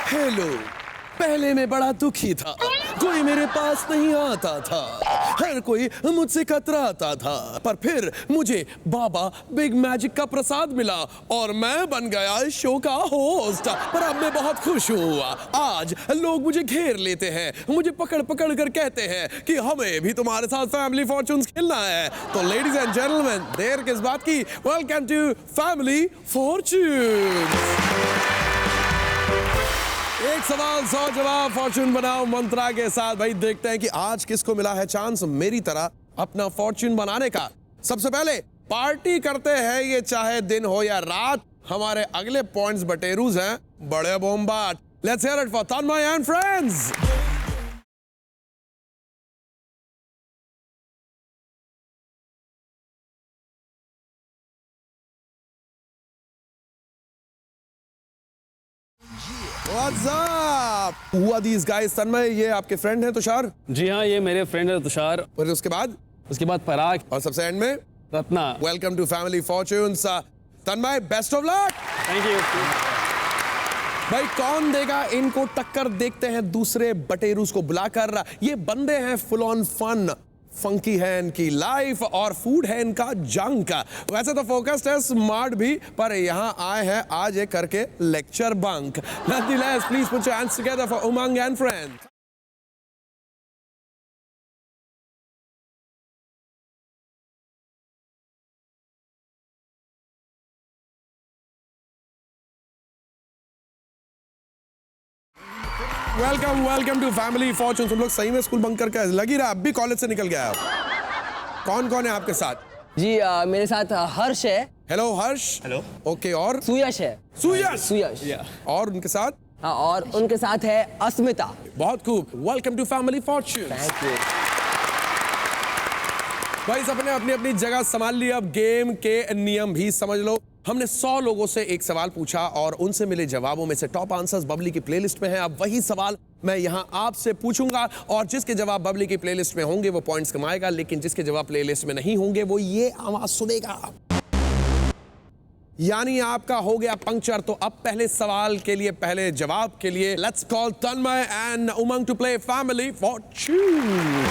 Hello, पहले मैं बड़ा दुखी था, कोई मेरे पास नहीं आता था, हर कोई मुझसे कतराता था, पर फिर मुझे बाबा बिग मैजिक का प्रसाद मिला और मैं बन गया इस शो का होस्ट। पर अब मैं बहुत खुश हुआ। आज लोग मुझे घेर लेते हैं, मुझे पकड़ पकड़ कर कहते हैं कि हमें भी तुम्हारे साथ फैमिली फॉर्च्यून्स खेलना है। तो लेडीज एंड जेंटलमैन, देर किस बात की, वेलकम टू फैमिली फॉर्च्यून्स। एक सवाल 100 जवाब, फॉर्च्यून बनाओ मंत्रा के साथ। भाई देखते हैं कि आज किसको मिला है चांस मेरी तरह अपना फॉर्च्यून बनाने का। सबसे पहले पार्टी करते हैं, ये चाहे दिन हो या रात। हमारे अगले पॉइंट्स बटेरूज हैं बड़े बोमबाट। Let's hear it for Tanmay and friends. What's up? Who are these guys? Tanmay, ये आपके फ्रेंड हैं तुषार? जी हाँ, ये मेरे फ्रेंड है तुषार। और उसके बाद पराग और सबसे एंड में Ratna. Welcome to family fortunes. Tanmay, best of luck. Thank you. भाई कौन देगा इनको टक्कर, देखते हैं दूसरे बटेरूस को बुलाकर। ये बंदे हैं फुल ऑन फन, फंकी है इनकी लाइफ और फूड है इनका जंक। वैसे तो फोकस्ड है, स्मार्ट भी, पर यहाँ आए हैं आज ये करके lecture bunk. Nonetheless, please put your hands together for Umang and friends. Welcome welcome to family fortune. तुम लोग सही में स्कूल बंक करके लग ही रहा, अब भी कॉलेज से निकल गया। कौन कौन है आपके साथ? जी मेरे साथ हर्ष है। हेलो हर्ष। हेलो। ओके, और सुयश है। सुयश। Yeah. और उनके साथ? हाँ, और उनके साथ है अस्मिता। बहुत खूब, welcome to family fortune. Thank you. भाई सबने अपनी अपनी जगह संभाल ली, अब गेम के नियम भी समझ लो। हमने 100 लोगों से एक सवाल पूछा और उनसे मिले जवाबों में से टॉप आंसर्स बबली की प्लेलिस्ट में हैं। अब वही सवाल मैं यहां आपसे पूछूंगा और जिसके जवाब बबली की प्लेलिस्ट में होंगे वो पॉइंट्स कमाएगा, लेकिन जिसके जवाब प्लेलिस्ट में नहीं होंगे वो ये आवाज सुनेगा, यानी आपका हो गया पंक्चर। तो अब पहले सवाल के लिए, पहले जवाब के लिए let's call Tanmay and Umang to play family fortune.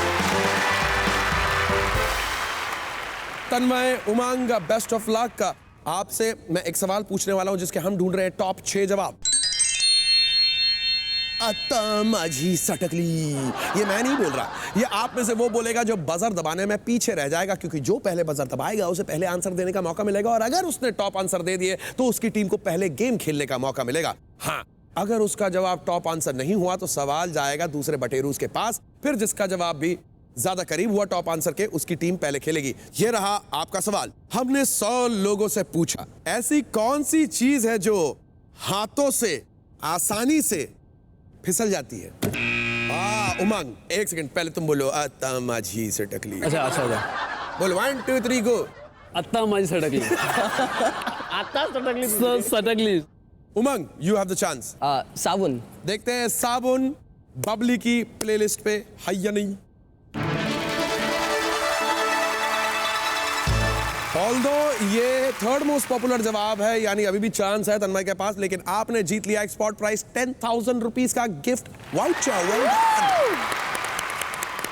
Tanmay, Umang, best of luck. आपसे मैं एक सवाल पूछने वाला हूं जिसके हम ढूंढ रहे हैं टॉप 6 जवाब। माझी सटकली, ये मैं नहीं बोल रहा, ये आप में से वो बोलेगा जो बजर दबाने में पीछे रह जाएगा, क्योंकि जो पहले बजर दबाएगा उसे पहले आंसर देने का मौका मिलेगा और अगर उसने टॉप आंसर दे दिए तो उसकी टीम को पहले गेम खेलने का मौका मिलेगा। हाँ, अगर उसका जवाब टॉप आंसर नहीं हुआ तो सवाल जाएगा दूसरे बटेरूस के पास, फिर जिसका जवाब भी ज्यादा करीब हुआ टॉप आंसर के, उसकी टीम पहले खेलेगी। ये रहा आपका सवाल। हमने 100 लोगों से पूछा, ऐसी कौन सी चीज है जो हाथों से आसानी से फिसल जाती है? उमंग, एक सेकंड, पहले तुम बोलो अत्ता माझी से टकली। अच्छा। बोलो 1 2 3 गो। अत्ता माझी सटकली। सटकली। उमंग, यू हैव द चांस। साबुन। देखते हैं साबुन बबली की प्लेलिस्ट पे है या नहीं। ऑल्दो ये थर्ड मोस्ट पॉपुलर जवाब है, यानी अभी भी चांस है तन्मय के पास, लेकिन आपने जीत लिया एक स्पॉट प्राइस 10,000 रुपीज का गिफ्ट वाउचर।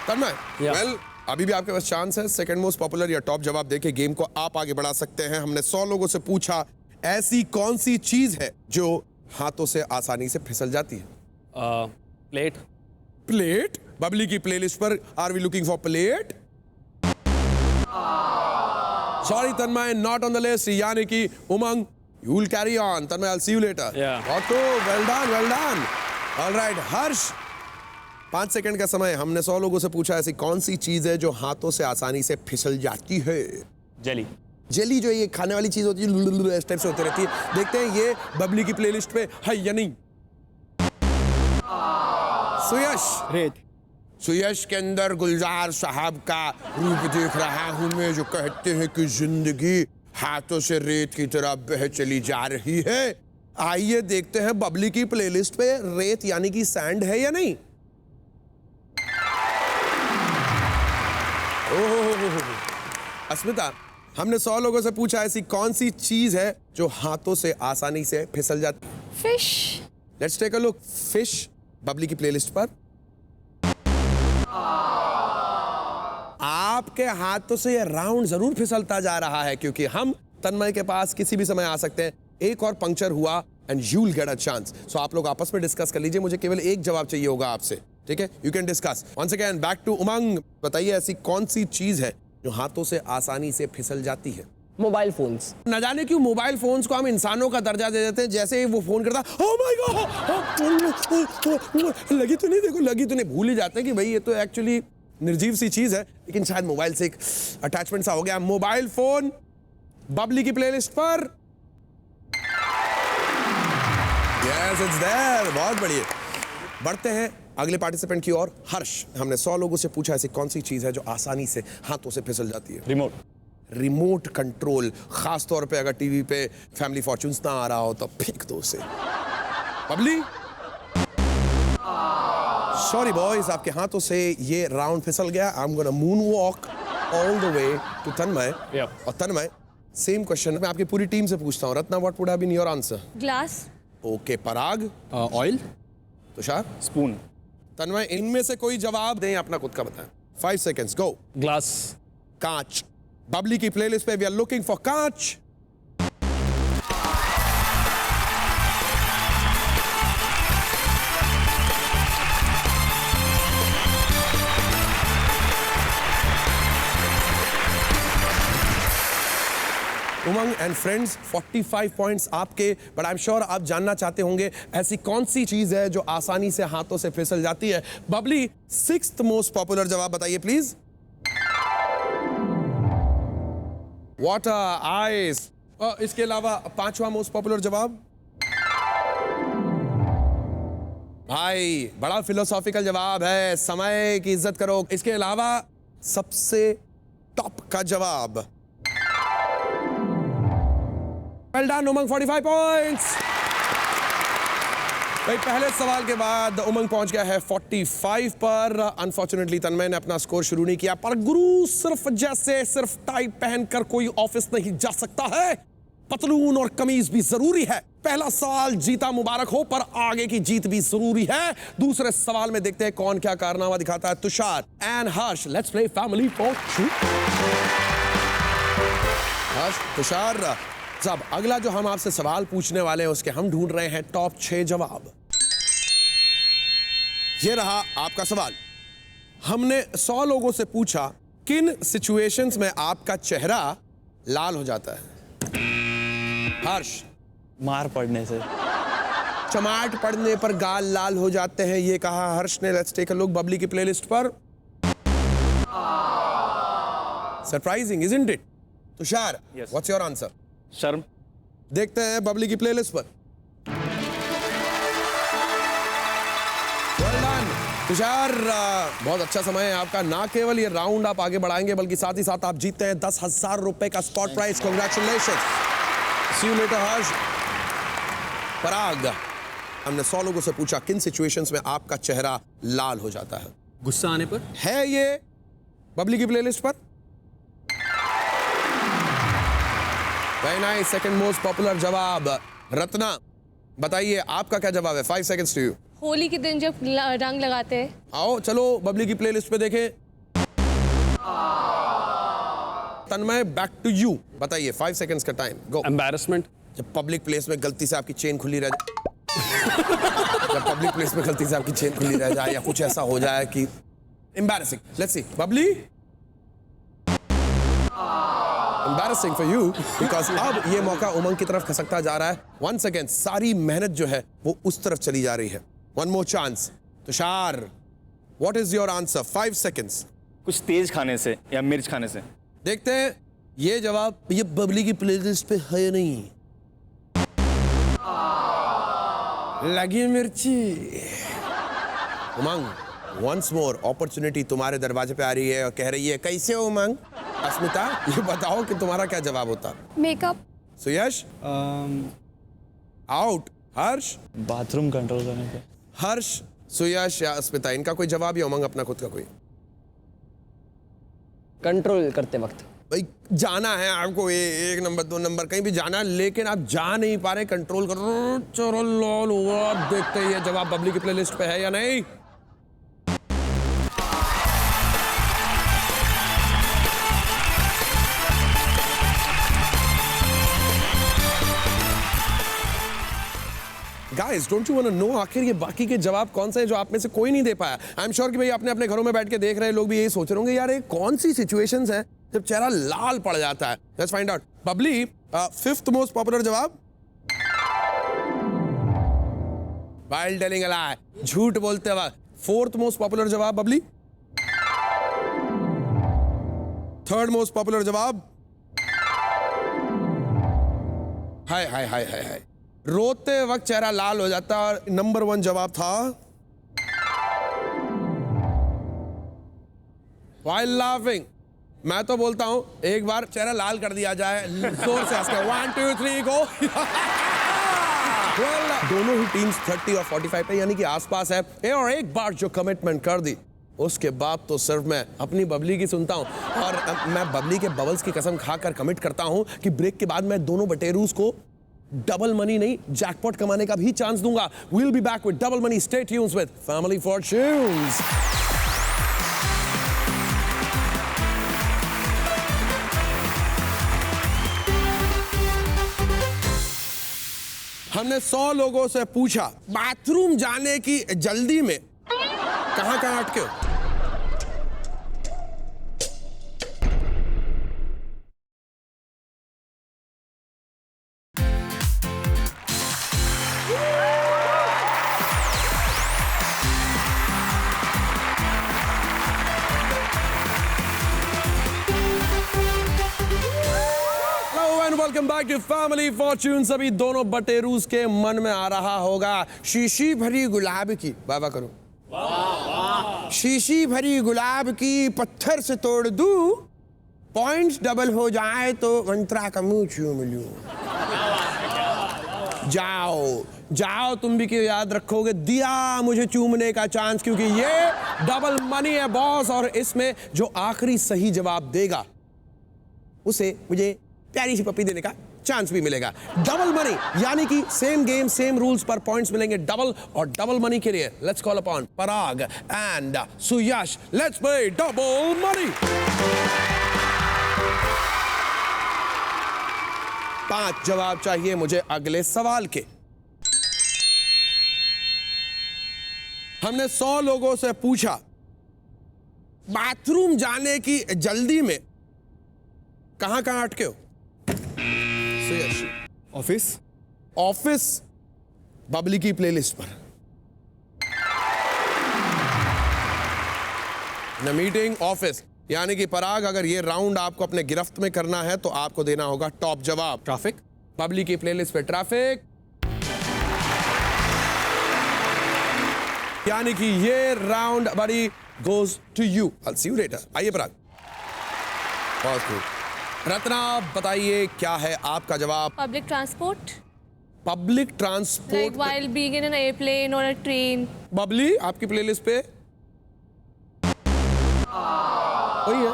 तन्मय, वेल अभी भी आपके पास चांस है सेकंड मोस्ट पॉपुलर या टॉप जवाब देके गेम को आप आगे बढ़ा सकते हैं। हमने 100 लोगों से पूछा, ऐसी कौन सी चीज है जो हाथों से आसानी से फिसल जाती है? प्लेट। प्लेट? बबली की प्लेलिस्ट पर are we looking for plate? Sorry Tanmay, not on the list. यानी कि Umang, you will carry on. Tanmay, I'll see you later. Yeah. Okay, well done. All right, Harsh, 5 second का समय। हमने 100 लोगों से पूछा, ऐसी कौन सी चीज है जो हाथों से आसानी से फिसल जाती है? जेली। जेली जो ये खाने वाली चीज होती है, इस टाइप से होती रहती है। देखते हैं ये बबली की प्लेलिस्ट पे है या नहीं। सुयश। रेत। सुयश के अंदर गुलजार साहब का रूप देख रहा हूं मैं, जो कहते हैं कि जिंदगी हाथों से रेत की तरह बह चली जा रही है। आइए देखते हैं बबली की प्लेलिस्ट पे रेत यानी कि सैंड है या नहीं। अस्मिता, हमने 100 लोगों से पूछा, ऐसी कौन सी चीज है जो हाथों से आसानी से फिसल जाती है? Fish. Let's take a look fish Babli की प्लेलिस्ट पर। आपके हाथों से ये राउंड जरूर फिसलता जा रहा है क्योंकि हम तन्मय के पास किसी भी समय आ सकते हैं। एक और पंक्चर हुआ and you will get a chance. So आप लोग आपस में डिस्कस कर लीजिए, मुझे केवल एक जवाब चाहिए होगा आपसे, ठीक है? You can discuss. Once again back to Umang. बताइए ऐसी कौन सी चीज है जो हाथों से आसानी से फिसल जाती है? Mobile phones. न जाने क्यों मोबाइल फोन्स को हम इंसानों का दर्जा दे देते हैं। जैसे ही वो फोन करता, ओह माय गॉड, लगी तो नहीं, देखो लगी तो नहीं, भूल ही जाते हैं कि भाई ये तो एक्चुअली निर्जीव सी चीज है, लेकिन शायद मोबाइल से एक अटैचमेंट सा हो गया। मोबाइल फोन बबली की प्लेलिस्ट पर। Yes it's there. बहुत बढ़िया। बढ़ते हैं अगले पार्टिसिपेंट की ओर। हर्ष, हमने 100 लोगों से पूछा ऐसी कौन सी चीज है जो आसानी से हाथों से फिसल जाती है? रिमोट। Remote control. खास तौर पे अगर टीवी पे फैमिली फॉर्च्यून्स ना आ रहा हो तो फेंक दो उसे। बबली, सॉरी बॉयज, आपके हाथों से ये राउंड फिसल गया। I am gonna moonwalk all the way to Tanmay. Yep. और तन्मय, सेम क्वेश्चन मैं आपकी पूरी टीम से पूछता हूँ। Ratna, what would have been your answer? Glass. Okay, Parag, oil. Tushar, spoon. Tanmay, इनमें से कोई जवाब दें, अपना खुद का बताएं। 5 सेकेंड्स, गो। ग्लास। कांच। बबली की प्लेलिस्ट पे वी आर लुकिंग फॉर कांच। उमंग एंड फ्रेंड्स 45 पॉइंट्स आपके। बट आई एम श्योर आप जानना चाहते होंगे ऐसी कौन सी चीज है जो आसानी से हाथों से फिसल जाती है। बबली, 6th मोस्ट पॉपुलर जवाब बताइए प्लीज। Water, ice. इसके अलावा 5वां मोस्ट पॉपुलर जवाब। भाई बड़ा फिलोसॉफिकल जवाब है, समय की इज्जत करो। इसके अलावा सबसे टॉप का जवाब। वेल डन उमंग, 45 पॉइंट्स। भाई पहले सवाल के बाद उमंग पहुंच गया है 45 पर। अनफॉर्चुनेटली तन्मय ने अपना स्कोर शुरू नहीं किया, पर गुरु सिर्फ टाई पहनकर कोई ऑफिस नहीं जा सकता है, पतलून और कमीज भी जरूरी है। पहला सवाल जीता मुबारक हो, पर आगे की जीत भी जरूरी है। दूसरे सवाल में देखते हैं कौन क्या कारनामा दिखाता है। Tushar and Harsh, let's play family fortune. Harsh, Tushar, अब अगला जो हम आपसे सवाल पूछने वाले हैं उसके हम ढूंढ रहे हैं टॉप 6 जवाब। ये रहा आपका सवाल। हमने 100 लोगों से पूछा किन सिचुएशंस में आपका चेहरा लाल हो जाता है? हर्ष, मार पड़ने से। चमाट पड़ने पर गाल लाल हो जाते हैं, ये कहा हर्ष ने। Let's take a look Babli की प्लेलिस्ट पर। Surprising, isn't it? Tushar, what's your answer? शर्म। देखते हैं बबली की प्लेलिस्ट पर। Well done, तुषार, बहुत अच्छा समय है आपका। ना केवल ये राउंड आप आगे बढ़ाएंगे बल्कि साथ ही साथ आप जीतते हैं 10,000 रुपए का spot prize. Congratulations. See you later Harsh. Parag, हमने 100 लोगों से पूछा किन सिचुएशंस में आपका चेहरा लाल हो जाता है? गुस्सा आने पर। है ये बबली की प्लेलिस्ट पर? Very nice, second most popular जवाब। रत्ना, बताइए आपका क्या जवाब है? 5 सेकंड्स टू यू। होली के दिन जब रंग लगाते हैं। आओ चलो बबली की प्लेलिस्ट पे देखें। तन्मय, बैक टू यू, बताइए 5 सेकंड्स का टाइम, गो। एम्बैरेसमेंट। जब पब्लिक प्लेस में गलती से आपकी चेन खुली रह जब पब्लिक प्लेस में गलती से आपकी चेन खुली रह जाए या कुछ ऐसा हो जाए कि embarrassing. Let's see Babli. Embarrassing for you because अब ये मौका उमंग की तरफ खसकता जा रहा है। 1 सेकेंड, सारी मेहनत जो है वो उस तरफ चली जा रही है। 1 more chance। Tushar, what is your answer? 5 seconds। कुछ तेज खाने से या मिर्च खाने से। देखते हैं ये जवाब ये बबली की प्लेलिस्ट पे है या नहीं। लगी मिर्ची। उमंग, once more अपॉर्चुनिटी तुम्हारे दरवाजे पे आ रही है और कह रही है कैसे हो उमंग? अस्मिता, ये बताओ कि तुम्हारा क्या जवाब होता? मेकअप। सुयश, आउट। हर्ष, बाथरूम कंट्रोल करने पे। हर्ष, सुयश या अस्मिता, इनका कोई जवाब या उमंग अपना खुद का कोई? कंट्रोल करते वक्त। भाई जाना है आपको, एक नंबर 2 नंबर कहीं भी जाना है, लेकिन आप जा नहीं पा रहे, कंट्रोल करो। चलो लॉल हुआ, देखते ही है जवाब बबली की प्लेलिस्ट पे है या नहीं। Guys don't you want to know आखिर ये बाकी के जवाब कौन से हैं जो आप में से कोई नहीं दे पाया। आई एम श्योर कि भाई अपने अपने घरों में बैठ के देख रहे लोग भी यही सोच रहे होंगे, यार ये कौन सी सिचुएशंस हैं जब चेहरा लाल पड़ जाता है। Let's find out. Babli, 5th most popular जवाब, व्हाइल टेलिंग अ लाई, झूठ बोलते वक्त। 4th मोस्ट पॉपुलर जवाब बबली, 3rd मोस्ट पॉपुलर जवाब, हाय हाय हाय हाय हाय, रोते वक्त चेहरा लाल हो जाता है। और नंबर 1 जवाब था व्हाइल लाफिंग। मैं तो बोलता हूं एक बार चेहरा लाल कर दिया जाए, जोर से हंस के 1 2 3 गो। दोनों ही टीम्स 30 और 45 पे यानी कि आसपास है। और एक बार जो कमिटमेंट कर दी उसके बाद तो सिर्फ मैं अपनी बबली की सुनता हूं। और मैं बबली के बबल्स की कसम खाकर कमिट करता हूं कि ब्रेक के बाद मैं दोनों बटेरूस को डबल मनी नहीं, जैकपॉट कमाने का भी चांस दूंगा। We'll be back with double money. Stay tuned with Family Fortunes. हमने 100 लोगों से पूछा बाथरूम जाने की जल्दी में कहां अटके हो। Welcome back to family fortunes. अभी दोनों बटेरूस के मन में आ रहा होगा शीशी भरी गुलाब की, वाह करो, शीशी भरी गुलाब की पत्थर से तोड़ दूं, पॉइंट्स डबल हो जाए तो मंत्रा का मुंह चूम लूं। जाओ जाओ, तुम भी क्यों याद रखोगे, दिया मुझे चूमने का चांस, क्योंकि ये डबल मनी है बॉस। और इसमें जो आखिरी सही जवाब देगा उसे मुझे प्यारी सी पप्पी देने का चांस भी मिलेगा। डबल मनी यानी कि सेम गेम सेम रूल्स पर पॉइंट्स मिलेंगे डबल। और डबल मनी के लिए let's call upon Parag and Suyash. Let's play double money. 5 जवाब चाहिए मुझे अगले सवाल के। हमने 100 लोगों से पूछा बाथरूम जाने की जल्दी में कहां अटके हो। ऑफिस, ऑफिस बबली की प्लेलिस्ट पर, न मीटिंग ऑफिस यानी कि पराग, अगर ये राउंड आपको अपने गिरफ्त में करना है तो आपको देना होगा टॉप जवाब। ट्रैफिक, बबली की प्लेलिस्ट पे ट्रैफिक यानी कि ये राउंड बड़ी goes to you. I'll see you later। आइए पराग, बहुत खूब। रत्ना बताइए क्या है आपका जवाब। Public transport, public like transport. while being in an airplane or a train. Babli आपकी प्लेलिस्ट पे वही है,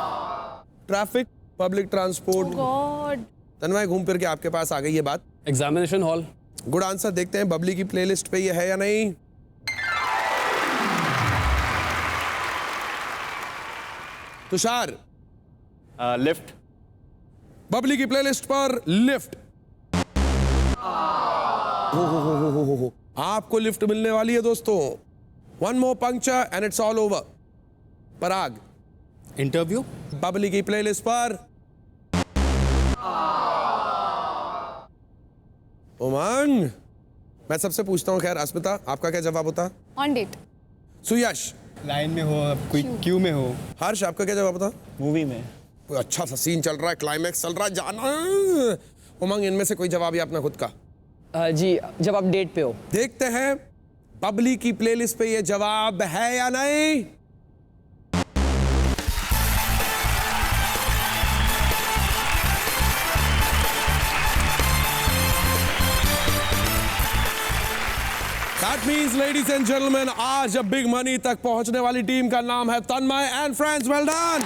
ट्रैफिक, पब्लिक ट्रांसपोर्ट। God. तन्मय घूम फिर के आपके पास आ गई ये बात। Examination hall. Good answer. देखते हैं बबली की प्लेलिस्ट पे ये है या नहीं। तुषार, लिफ्ट, बबली की प्लेलिस्ट पर लिफ्ट। हो। आपको लिफ्ट मिलने वाली है दोस्तों। 1 more puncture and it's all over. Parag, interview, Babli की प्लेलिस्ट पर उमंग। मैं सबसे पूछता हूं, खैर अस्मिता आपका क्या जवाब होता। On date. सुयश, लाइन में हो, कोई क्यू में हो, हर्ष आपका क्या जवाब होता। मूवी में। कोई अच्छा सा सीन चल रहा है, क्लाइमैक्स चल रहा है, जाना। उमंग, इनमें से कोई जवाब या अपना खुद का। जी, जब आप डेट पे हो। देखते हैं बबली की प्लेलिस्ट पे ये जवाब है या नहीं। That means, ladies and gentlemen, आज बिग मनी तक पहुंचने वाली टीम का नाम है Tanmay and friends. Well done.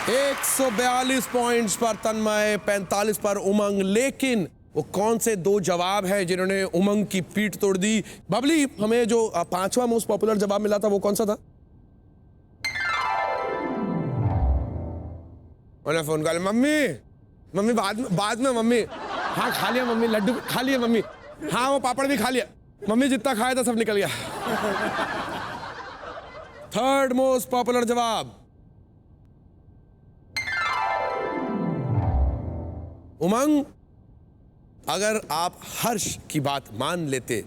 142 points पर तन्मय, 45 पर उमंग। लेकिन वो कौन से दो जवाब है जिन्होंने उमंग की पीठ तोड़ दी? बबली, हमें जो पांचवा मोस्ट पॉपुलर जवाब मिला था वो कौन सा था? उन्हें फोन कर, मम्मी मम्मी बाद में मम्मी। हाँ खा लिया मम्मी, लड्डू खा लिया मम्मी, हाँ वो पापड़ भी खा लिया मम्मी, जितना खाया था सब निकल गया। थर्ड मोस्ट पॉपुलर जवाब उमंग, अगर आप हर्ष की बात मान लेते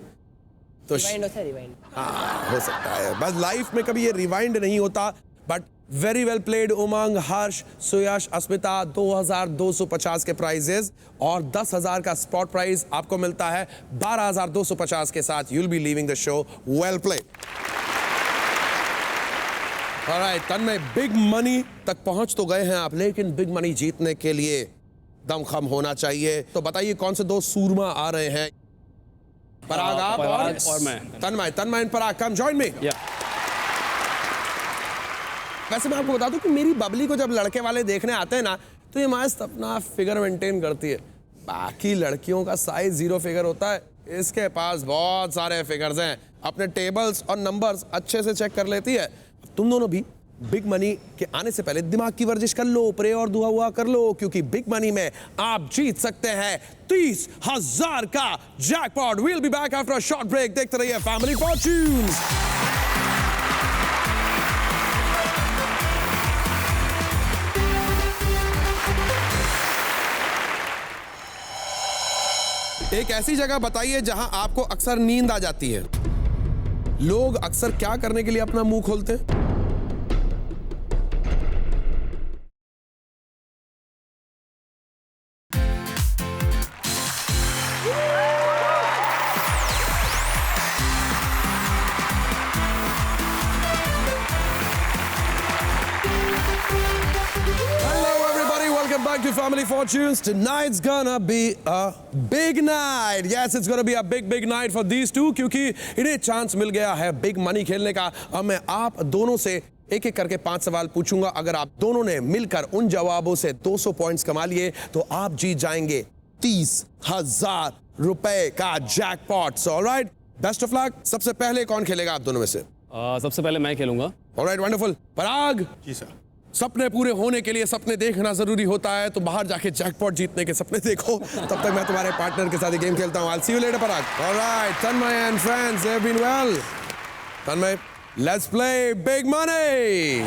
तो रिवाइंड होता है, रिवाइंड। हाँ हो सकता है, बस लाइफ में कभी ये रिवाइंड नहीं होता। बट वेरी वेल प्लेड उमंग, हर्ष, सुयश, अस्मिता। 2250 के प्राइजेस और 10,000 का स्पॉट प्राइज आपको मिलता है। 12,250 के साथ you'll be leaving the show. Well played. Alright Tanmay, big money तक पहुंच तो गए हैं आप, लेकिन बिग मनी जीतने के लिए दमखम होना चाहिए। तो बताइए कौन से दो सूरमा आ रहे हैं? पराग आप और मैं। Tanmay and Parag, come join me. या वैसे मैं आपको बता दूं कि मेरी बबली को जब लड़के वाले देखने आते हैं ना, तो ये मस्त अपना फिगर मेंटेन करती है। बाकी लड़कियों का साइज 0 फिगर होता है, इसके पास बहुत सारे फिगर्स हैं। अपने टेबल्स और नंबर्स अच्छे से चेक कर लेती है। तुम दोनों भी बिग मनी के आने से पहले दिमाग की वर्जिश कर लो, प्रे और दुआ हुआ कर लो, क्योंकि बिग मनी में आप जीत सकते हैं 30,000 का jackpot. We'll be back after a short break. देखते रहिए फैमिली फॉर्च्यून्स। एक ऐसी जगह बताइए जहां आपको अक्सर नींद आ जाती है। लोग अक्सर क्या करने के लिए अपना मुंह खोलते हैं? Back to Family Fortunes. Tonight's gonna be a big night. Yes, it's gonna be a big night for these two, क्योंकि इन्हें चांस मिल गया है बिग मनी खेलने का। अब मैं आप दोनों से एक एक करके 5 सवाल पूछूंगा। अगर आप दोनों ने मिलकर उन जवाबों से 200 पॉइंट्स कमा लिए तो आप जीत जाएंगे 30,000 रुपए का jackpot. Alright, best of luck. सबसे पहले कौन खेलेगा आप दोनों में से? सबसे पहले मैं खेलूंगा। Alright, wonderful. Parag ji sir. सपने पूरे होने के लिए सपने देखना जरूरी होता है, तो बाहर जाके जैकपॉट जीतने के सपने देखो। तब तक मैं तुम्हारे पार्टनर के साथ गेम खेलता हूं। I'll see you later, Parag. All right, Tanmay and friends, they've been well. Tanmay, let's play big money.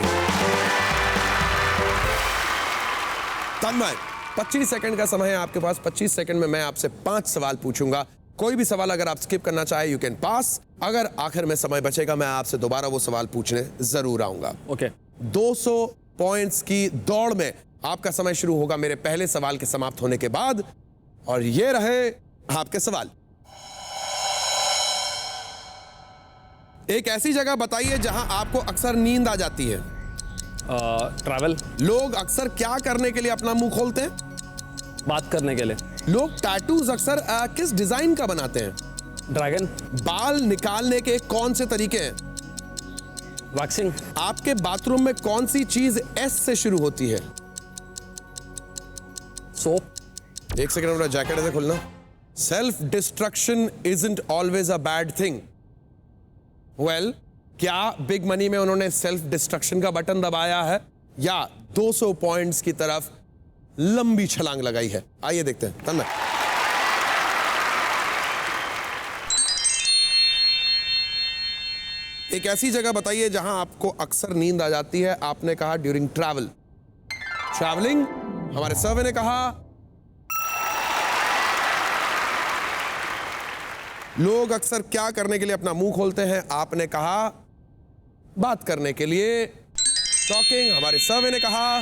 Tanmay, 25 second का समय है आपके पास। 25 सेकंड में मैं आपसे 5 सवाल पूछूंगा। कोई भी सवाल अगर आप स्किप करना चाहे यू कैन पास। अगर आखिर में समय बचेगा मैं आपसे दोबारा वो सवाल पूछने जरूर आऊंगा। ओके। 200 पॉइंट्स की दौड़ में आपका समय शुरू होगा मेरे पहले सवाल के समाप्त होने के बाद। और ये रहे आपके सवाल। एक ऐसी जगह बताइए जहां आपको अक्सर नींद आ जाती है। ट्रैवल। लोग अक्सर क्या करने के लिए अपना मुंह खोलते हैं? बात करने के लिए। लोग टैटूज अक्सर किस डिजाइन का बनाते हैं? ड्रैगन। बाल निकालने के कौन से तरीके हैं? वैक्सिंग। आपके बाथरूम में कौन सी चीज एस से शुरू होती है? सोप। एक सेकंड, अपना जैकेट ऐसे खोलना। Self destruction isn't always a bad thing. Well, क्या बिग मनी में उन्होंने सेल्फ डिस्ट्रक्शन का बटन दबाया है या 200 पॉइंट्स की तरफ लंबी छलांग लगाई है? आइए देखते हैं। तन्मय, एक ऐसी जगह बताइए जहां आपको अक्सर नींद आ जाती है। आपने कहा ड्यूरिंग ट्रैवल। ट्रैवलिंग, हमारे सर्वे ने कहा। लोग अक्सर क्या करने के लिए अपना मुंह खोलते हैं? आपने कहा बात करने के लिए। टॉकिंग, हमारे सर्वे ने कहा।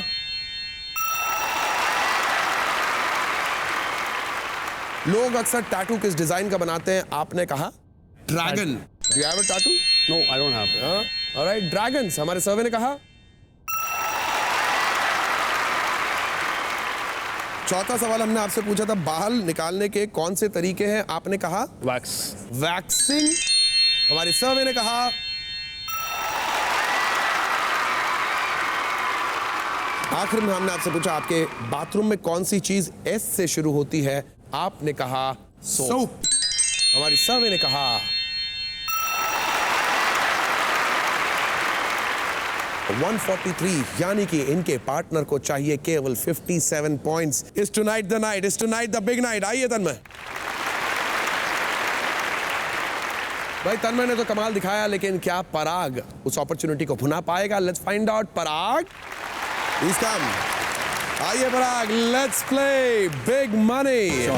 लोग अक्सर टैटू किस डिजाइन का बनाते हैं? आपने कहा dragon. Do you have a tattoo? No, I don't have. Alright, dragons, हमारे सर्वे ने कहा। चौथा सवाल हमने आपसे पूछा था बाल निकालने के कौन से तरीके हैं? आपने कहा वैक्स। वैक्सिंग, हमारे सर्वे ने कहा। आखिर में हमने आपसे पूछा आपके बाथरूम में कौन सी चीज एस से शुरू होती है, आपने कहा सोप। हमारी सर्वे ने कहा 143, यानी कि इनके पार्टनर को चाहिए केवल 57 points. Is tonight the night, is tonight the big night. आइए तन्मय। भाई तन्मय ने तो कमाल दिखाया, लेकिन क्या पराग उस अपॉर्चुनिटी को भुना पाएगा? Let's find out. Parag, please come. आइए Parag, let's play big money.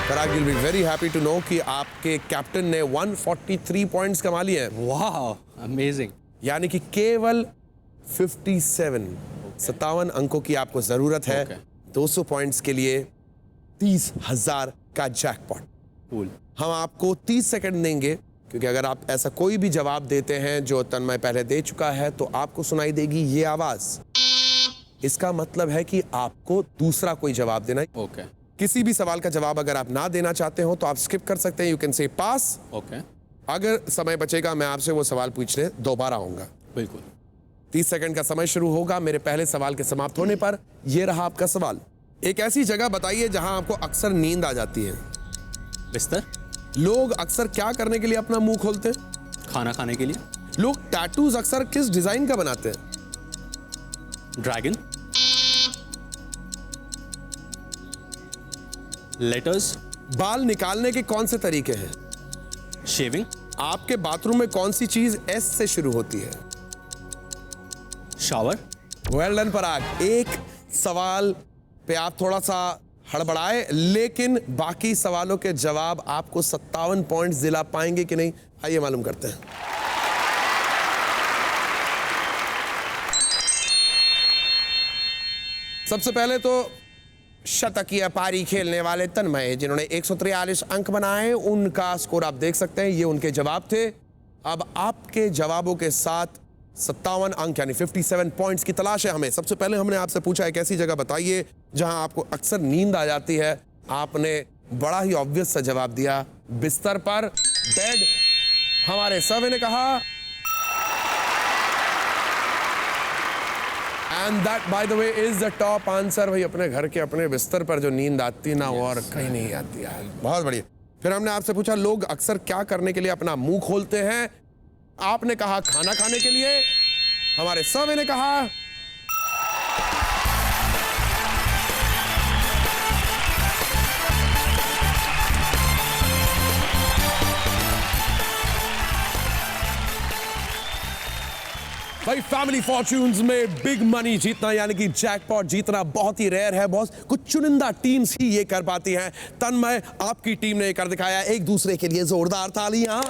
Parag, will be very happy to know कि आपके कैप्टन ने 143 पॉइंट्स कमा लिए हैं। Wow, amazing. यानी कि केवल 57 अंकों की आपको जरूरत है। Okay. 200 पॉइंट्स के लिए 30,000 का जैकपॉट। Cool. हम आपको 30 सेकंड देंगे, क्योंकि अगर आप ऐसा कोई भी जवाब देते हैं जो तन्मय पहले दे चुका है तो आपको सुनाई देगी ये आवाज। इसका मतलब है कि आपको दूसरा कोई जवाब देना है। Okay. किसी भी सवाल का जवाब अगर आप ना देना चाहते हो तो आप स्किप कर सकते हैं। You can say pass. Okay. अगर समय बचेगा मैं आपसे वो सवाल पूछने दोबारा आऊंगा। बिल्कुल। 30 सेकंड का समय शुरू होगा मेरे पहले सवाल के समाप्त होने पर। यह रहा आपका सवाल। एक ऐसी जगह बताइए जहां आपको अक्सर नींद आ जाती है। बिस्तर। लोग अक्सर क्या करने के लिए अपना मुंह खोलते हैं? खाना खाने के लिए। लोग टैटूज अक्सर किस डिजाइन का बनाते हैं? ड्रैगन। लेटर्स। बाल निकालने के कौन से तरीके हैं? शेविंग। आपके बाथरूम में कौन सी चीज एस से शुरू होती है? शावर। वेल डन पराग। एक सवाल पे आप थोड़ा सा हड़बड़ाए, लेकिन बाकी सवालों के जवाब आपको 57 पॉइंट्स दिला पाएंगे कि नहीं, आइए मालूम करते हैं। सबसे पहले तो शतकीय पारी खेलने वाले तन्मय, जिन्होंने 143 अंक बनाए, उनका स्कोर आप देख सकते हैं। ये उनके जवाब थे। अब आपके जवाबों के साथ 57 अंक यानी 57 पॉइंट्स की तलाश है हमें। सबसे पहले हमने आपसे पूछा एक ऐसी जगह बताइए जहां आपको अक्सर नींद आ जाती है। आपने बड़ा ही ऑब्वियस सा जवाब दिया, बिस्तर पर, बेड। हमारे सर्वे ने कहा and that by the way is the top answer. भाई अपने घर के अपने बिस्तर पर जो नींद आती ना वो और कहीं नहीं आती यार। बहुत बढ़िया। फिर हमने आपसे पूछा लोग अक्सर क्या करने के लिए अपना मुंह खोलते हैं। आपने कहा खाना खाने के लिए। हमारे सर्वे ने कहा भाई फैमिली फॉर्च्यून्स में बिग मनी जीतना यानी कि जैकपॉट जीतना बहुत ही रेयर है। बहुत कुछ चुनिंदा टीम्स ही ये कर पाती हैं। तन्मय, आपकी टीम ने ये कर दिखाया। एक दूसरे के लिए जोरदार तालियां।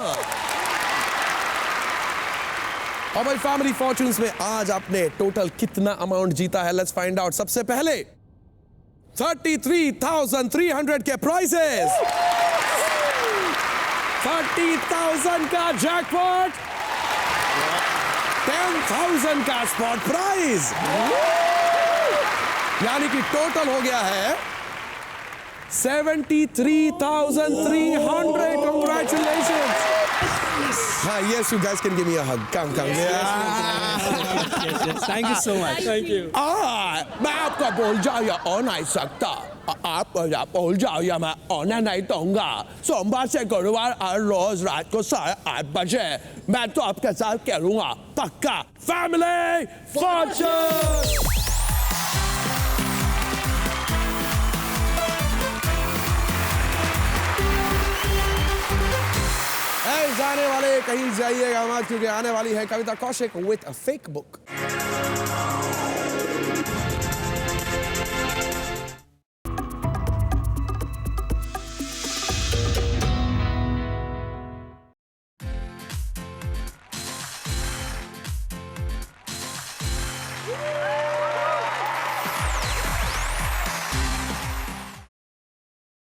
और भाई फैमिली फॉर्च्यून्स में आज आपने टोटल कितना अमाउंट जीता है, लेट्स फाइंड आउट। सबसे पहले 33,300 के प्राइजेस, 30,000 का जैकपॉट, 10,000 का स्पॉट प्राइज, यानी कि टोटल हो गया है 73,300। Congratulations! हाँ, yes, you guys can give me a hug. Come. Yes, thank you so much. Thank you. मैं आपका बोल जाऊँ और नहीं सकता। आप बोल जाओ मैं आना नहीं दूंगा। सोमवार से गुरुवार हर रोज रात को 8:30 बजे मैं तो आपके साथ करूंगा पक्का। Family fortune. जाने वाले कहीं जाइएगा मत, क्योंकि आने वाली है Kavita Kaushik with a fake book.